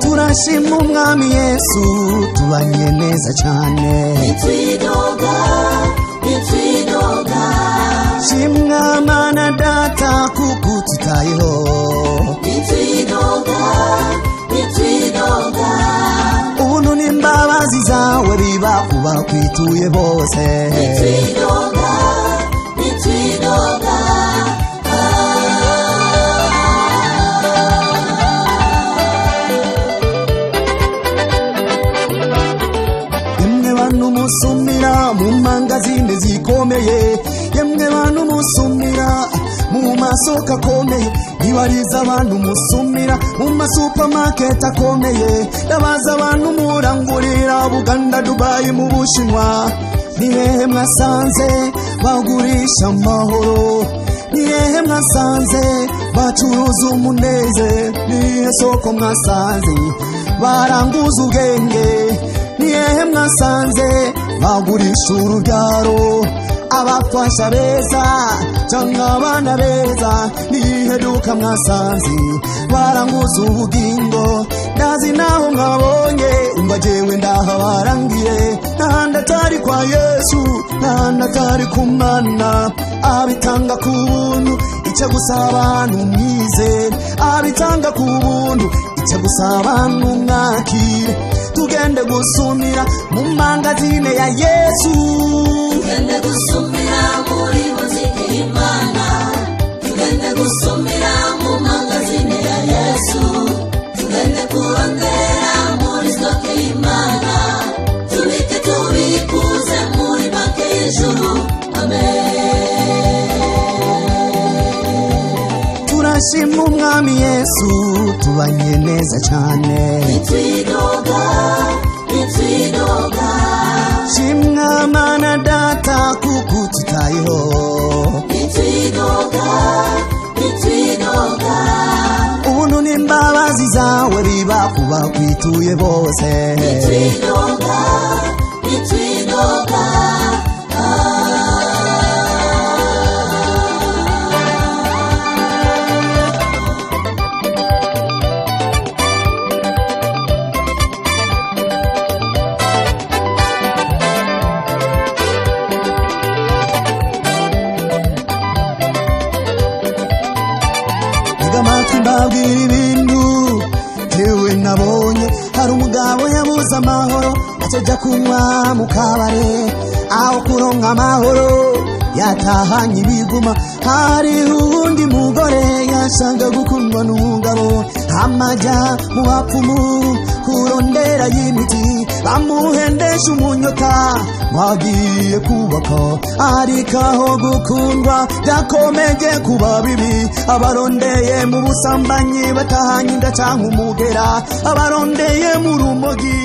Turashima umwami Yesu tubanye neza cyane nitwidoga shimwa Mana data kuko tutayeho nitwidoga ubuntu n'imbabazi zawe biba kuba kwituye bose nitwidoga musumira mu mangazine zikomeye yemwe bantu musumira mu masoko akomeye nibariza abantu musumira mu masupermarket akomeye ndabaza abantu murangurira Buganda Dubai mu Bushinwa ni hehe mwasanze bagurisha amahoro ni hehe mwasanze bacuruza umuneze ni hehe soko mwasanze baranguza ubwenge ni hehe mwasanze bagurisha urubyaro abafasha beza cyangwa abana beza ni hehe duka mwasanze baranguza ubugingo ndazi naho mwabonye umva jewe ndahabarangiye n'ahandi atari kwa Yesu n'ahandi atari ku Mana abitanga ku buntu icyo gusaba abantu mwizere abitanga ku buntu icyo gusaba abantu mwakire tugende gusumira mu mangazine ya Yesu tugende gusumira muri muziki y'Imana tugende gusumira mu mangazine ya Yesu tugende kurondera muri stoke y'Imana tubike tubikuze muri banki y'ijuru amen turashima umwami Yesu tubanye neza cyane nitwidoga shimwa Mana data kuko tutayeho nitwidoga ubuntu n'imbabazi zawe biba kuba kwituye bose nitwidoga amatwi mbabwira ibintu tewe nabonye hari umugabo yabuze amahoro acajya kunywa mu kabare aho kuronka amahoro yatahanye ibiguma hari uwundi mugore yashanga gukundwa n'umugabo amajya mu bapfumu kurondera y'imiti bamuhendesha umunyota wagiye kubaka ariko aho gukundwa byakomeje kuba bibi abarondeye mu busambanyi batahanye inda cyangwa umugera abarondeye mu rumogi